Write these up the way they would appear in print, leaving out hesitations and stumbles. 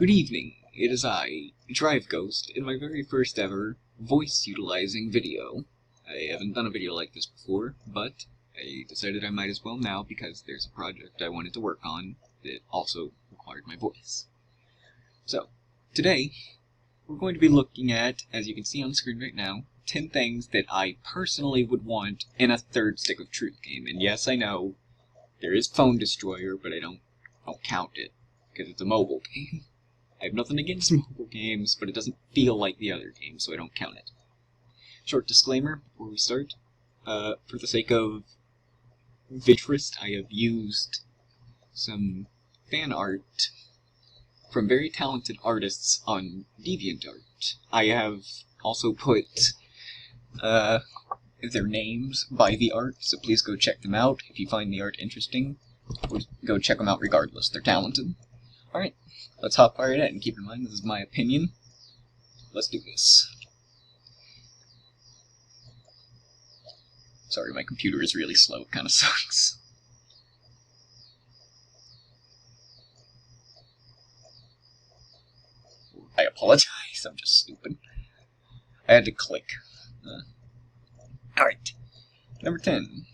Good evening, it is I, Drive Ghost, in my very first ever voice-utilizing video. I haven't done a video like this before, but I decided I might as well now because there's a project I wanted to work on that also required my voice. So, today, we're going to be looking at, as you can see on the screen right now, 10 things that I personally would want in a third Stick of Truth game. And yes, I know, there is Phone Destroyer, but I don't count it, because it's a mobile game. I have nothing against mobile games, but it doesn't feel like the other games, so I don't count it. Short disclaimer before we start. For the sake of interest, I have used some fan art from very talented artists on DeviantArt. I have also put their names by the art, so please go check them out if you find the art interesting. Go check them out regardless, they're talented. Alright, let's hop right in. Keep in mind, this is my opinion. Let's do this. Sorry, my computer is really slow, it kinda sucks. I apologize, I'm just stupid. I had to click. Alright, number 10.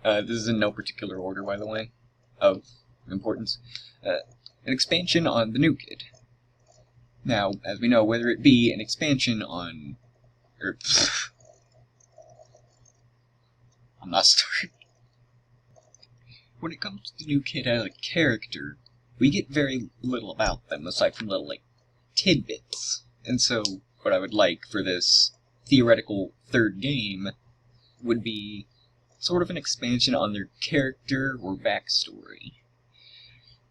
This is in no particular order, by the way, of importance. An expansion on the New Kid. Now, as we know, whether it be an expansion on... I'm not starting. When it comes to the New Kid as a character, we get very little about them, aside from little, tidbits. And so, what I would like for this theoretical third game would be sort of an expansion on their character or backstory.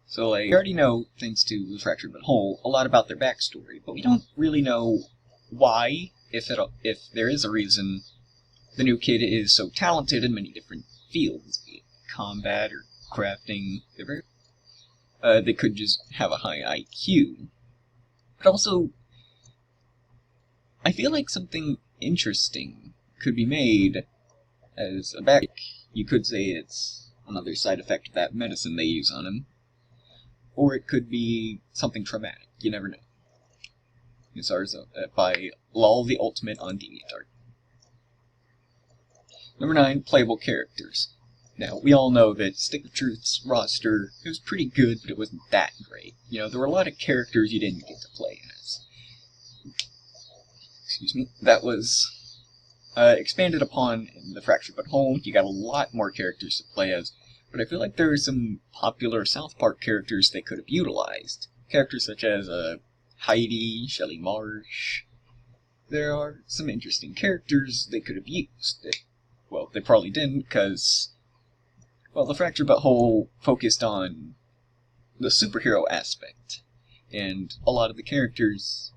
So, we already know, thanks to The Fractured But Whole, a lot about their backstory, but we don't really know why, if there is a reason, the New Kid is so talented in many different fields, be it combat or crafting, they could just have a high IQ. But also, I feel like something interesting could be made as a back. You could say it's another side effect of that medicine they use on him. Or it could be something traumatic. You never know. It's ours by Lol the Ultimate on DeviantArt. Number 9, Playable Characters. Now, we all know that Stick of Truth's roster, it was pretty good, but it wasn't that great. You know, there were a lot of characters you didn't get to play as. Excuse me. That was expanded upon in The Fractured But Whole. You got a lot more characters to play as. But I feel like there are some popular South Park characters they could have utilized. Characters such as Heidi, Shelly Marsh. There are some interesting characters they could have used. Well, they probably didn't, because, well, The Fractured But Whole focused on the superhero aspect. And a lot of the characters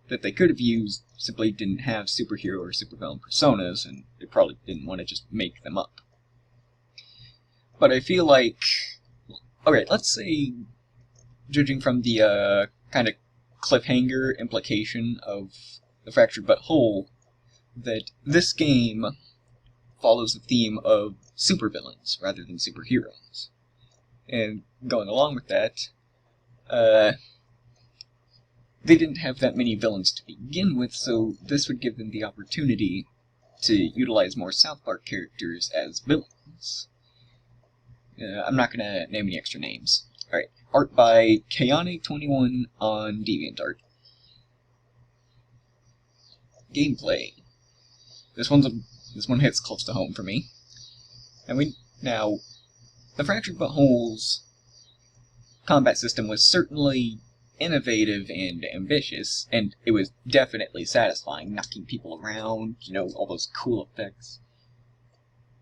that they could have used simply didn't have superhero or supervillain personas, and they probably didn't want to just make them up. But I feel like, alright, let's say, judging from the kind of cliffhanger implication of The Fractured But Whole, that this game follows the theme of supervillains rather than superheroes. And going along with that, they didn't have that many villains to begin with, so this would give them the opportunity to utilize more South Park characters as villains. I'm not going to name any extra names. Alright, art by Kaone21 on DeviantArt. Gameplay. This one hits close to home for me. And now, The Fractured But Whole's combat system was certainly innovative and ambitious, and it was definitely satisfying, knocking people around, you know, all those cool effects.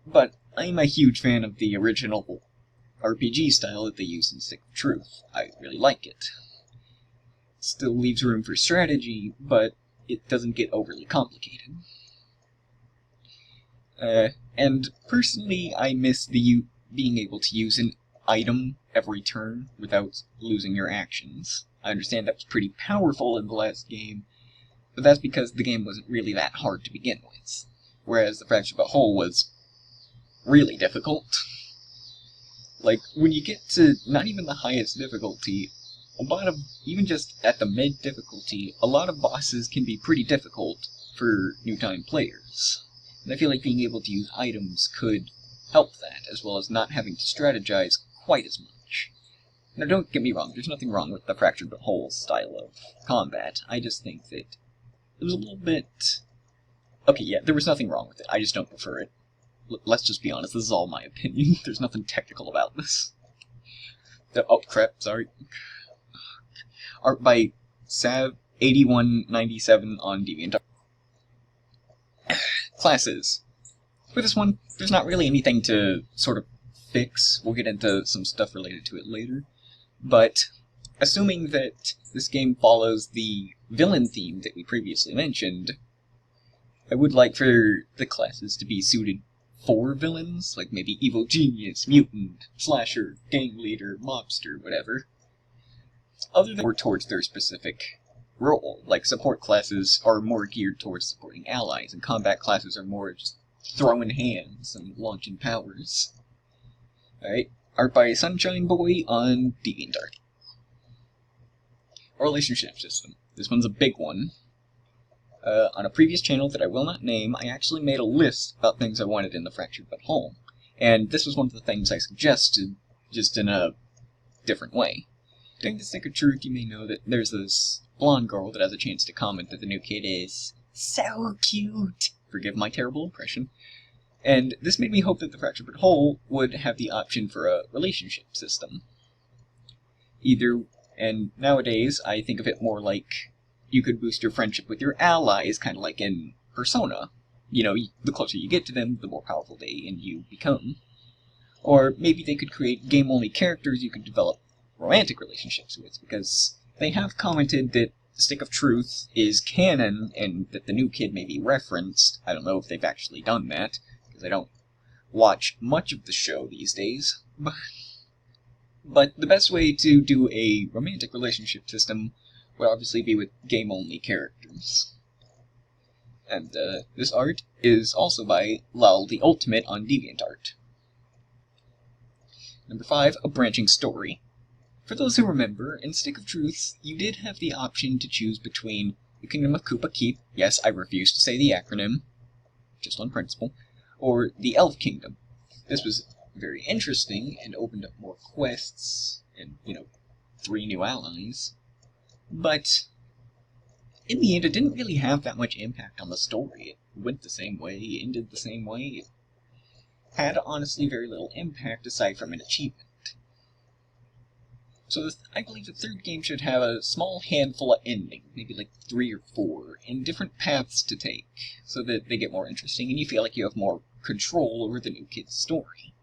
But I'm a huge fan of the original RPG style that they used in Stick of Truth. I really like it. It still leaves room for strategy, but it doesn't get overly complicated. And personally, I miss being able to use an item every turn without losing your actions. I understand that was pretty powerful in the last game, but that's because the game wasn't really that hard to begin with. Whereas The Fractured But Whole was really difficult. Like, when you get to not even the highest difficulty, a lot of, even just at the mid difficulty, a lot of bosses can be pretty difficult for new-time players. And I feel like being able to use items could help that, as well as not having to strategize quite as much. Now don't get me wrong, there's nothing wrong with the Fractured But Whole style of combat. I just think that it was a little bit... Okay, yeah, there was nothing wrong with it, I just don't prefer it. Let's just be honest, this is all my opinion. There's nothing technical about this. Oh crap, sorry. Art by Sav8197 on DeviantArt. Classes. For this one, there's not really anything to sort of fix. We'll get into some stuff related to it later. But, assuming that this game follows the villain theme that we previously mentioned, I would like for the classes to be suited for villains, like maybe evil genius, mutant, slasher, gang leader, mobster, whatever. Other than more towards their specific role, like support classes are more geared towards supporting allies, and combat classes are more just throwing hands and launching powers. Alright, art by Sunshine Boy on DeviantArt. A relationship system. This one's a big one. On a previous channel that I will not name, I actually made a list about things I wanted in the Fractured But Whole, and this was one of the things I suggested, just in a different way. During the Stick of Truth, you may know that there's this blonde girl that has a chance to comment that the new kid is so cute. Forgive my terrible impression. And this made me hope that the Fractured But Whole would have the option for a relationship system. And nowadays, I think of it more like you could boost your friendship with your allies, kind of like in Persona. You know, the closer you get to them, the more powerful they and you become. Or maybe they could create game-only characters you could develop romantic relationships with, because they have commented that the Stick of Truth is canon and that the new kid may be referenced. I don't know if they've actually done that, because I don't watch much of the show these days. But the best way to do a romantic relationship system would obviously be with game-only characters. And this art is also by Lal the Ultimate on DeviantArt. Number 5, a branching story. For those who remember, in Stick of Truth, you did have the option to choose between the Kingdom of Koopa Keep, yes, I refuse to say the acronym, just on principle, or the Elf Kingdom. This was very interesting and opened up more quests and, 3 new allies. But in the end, it didn't really have that much impact on the story. It went the same way, ended the same way. It had honestly very little impact aside from an achievement. So I believe the third game should have a small handful of endings, maybe like 3 or 4, and different paths to take, so that they get more interesting and you feel like you have more control over the new kid's story.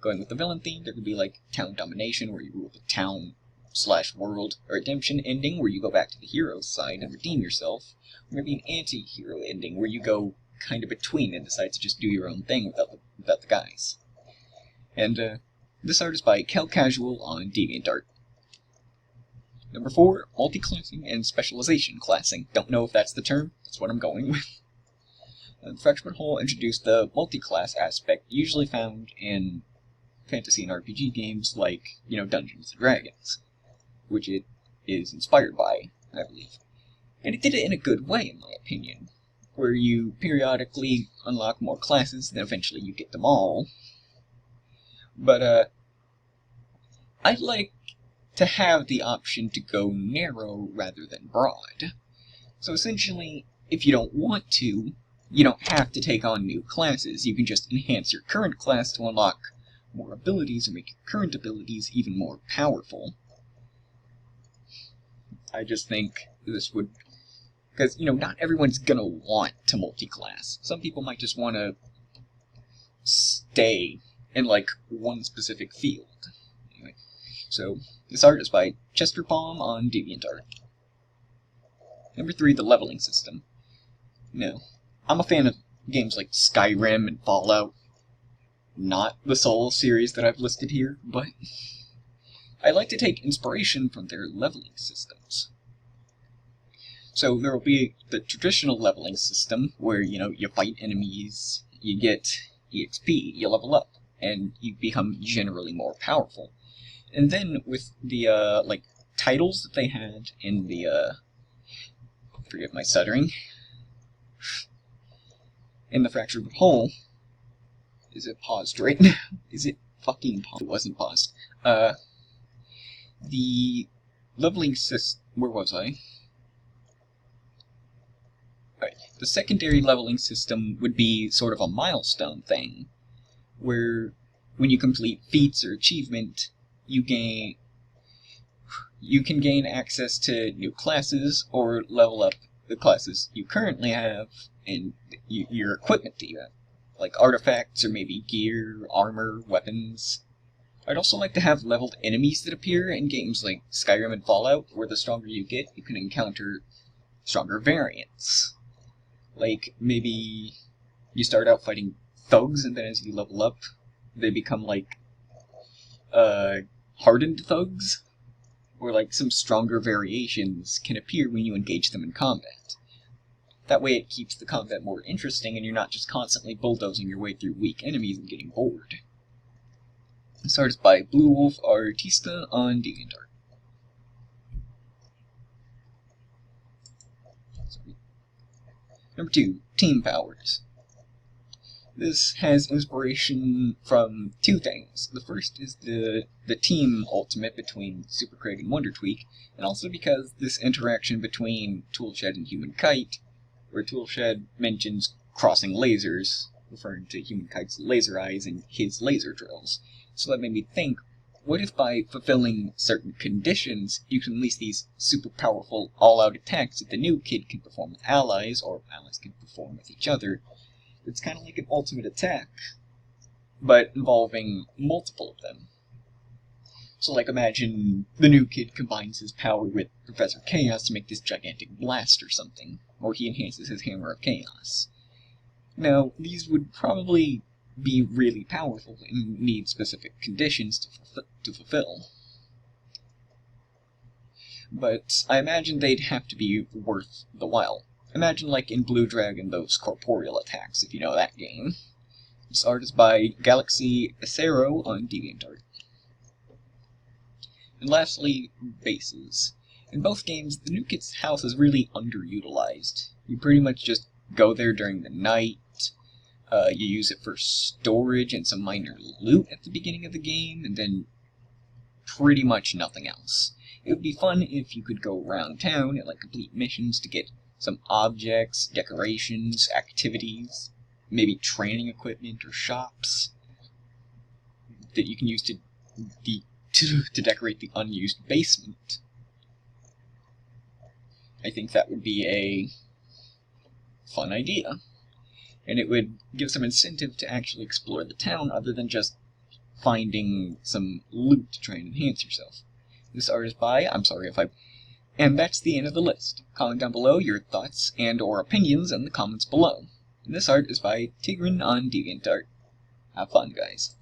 Going with the villain theme, there could be like Town Domination, where you rule the town/world, a redemption ending where you go back to the hero's side and redeem yourself, or maybe an anti-hero ending where you go kind of between and decide to just do your own thing without the guys. And this art is by Kel Casual on DeviantArt. Number 4, multiclassing and specialization classing. Don't know if that's the term, that's what I'm going with. The Fractured But Whole introduced the multi-class aspect usually found in fantasy and RPG games like, Dungeons & Dragons, which it is inspired by, I believe. And it did it in a good way, in my opinion, where you periodically unlock more classes, then eventually you get them all. But, I'd like to have the option to go narrow rather than broad. So essentially, if you don't want to, you don't have to take on new classes. You can just enhance your current class to unlock more abilities or make your current abilities even more powerful. I just think this would... Because, not everyone's gonna want to multi-class. Some people might just want to stay in, like, one specific field. Anyway, so, this art is by Chester Palm on DeviantArt. Number 3, the leveling system. No. I'm a fan of games like Skyrim and Fallout. Not the Soul series that I've listed here, but I like to take inspiration from their leveling systems. So there will be the traditional leveling system where, you fight enemies, you get EXP, you level up, and you become generally more powerful. And then with the, titles that they had in the, forgive my stuttering, in the Fractured But Whole. Is it paused right now? Is it fucking paused? It wasn't paused. The leveling system, where was I? Right. The secondary leveling system would be sort of a milestone thing, where when you complete feats or achievement, you can gain access to new classes or level up the classes you currently have and your equipment that you have, like artifacts or maybe gear, armor, weapons. I'd also like to have leveled enemies that appear in games like Skyrim and Fallout, where the stronger you get, you can encounter stronger variants. Like, maybe you start out fighting thugs, and then as you level up, they become like, hardened thugs? Or like some stronger variations can appear when you engage them in combat. That way it keeps the combat more interesting, and you're not just constantly bulldozing your way through weak enemies and getting bored. This art is by Blue Wolf Artista on DeviantArt. Number 2, Team Powers. This has inspiration from two things. The first is the team ultimate between Super Craig and Wonder Tweak, and also because this interaction between Toolshed and Human Kite, where Toolshed mentions crossing lasers, referring to Human Kite's laser eyes and his laser drills. So that made me think, what if by fulfilling certain conditions, you can unleash these super powerful all-out attacks that the new kid can perform with allies, or allies can perform with each other? It's kind of like an ultimate attack, but involving multiple of them. So like imagine the new kid combines his power with Professor Chaos to make this gigantic blast or something, or he enhances his Hammer of Chaos. Now, these would probably be really powerful and need specific conditions to fulfill. But I imagine they'd have to be worth the while. Imagine like in Blue Dragon those corporeal attacks, if you know that game. This art is by Galaxy Acero on DeviantArt. And lastly, bases. In both games, the new kid's house is really underutilized. You pretty much just go there during the night, you use it for storage and some minor loot at the beginning of the game, and then pretty much nothing else. It would be fun if you could go around town and like complete missions to get some objects, decorations, activities, maybe training equipment or shops that you can use to decorate the unused basement. I think that would be a fun idea, and it would give some incentive to actually explore the town other than just finding some loot to try and enhance yourself. This art is by, I'm sorry if I... And that's the end of the list. Comment down below your thoughts and or opinions in the comments below. And this art is by Tigran on DeviantArt. Have fun, guys.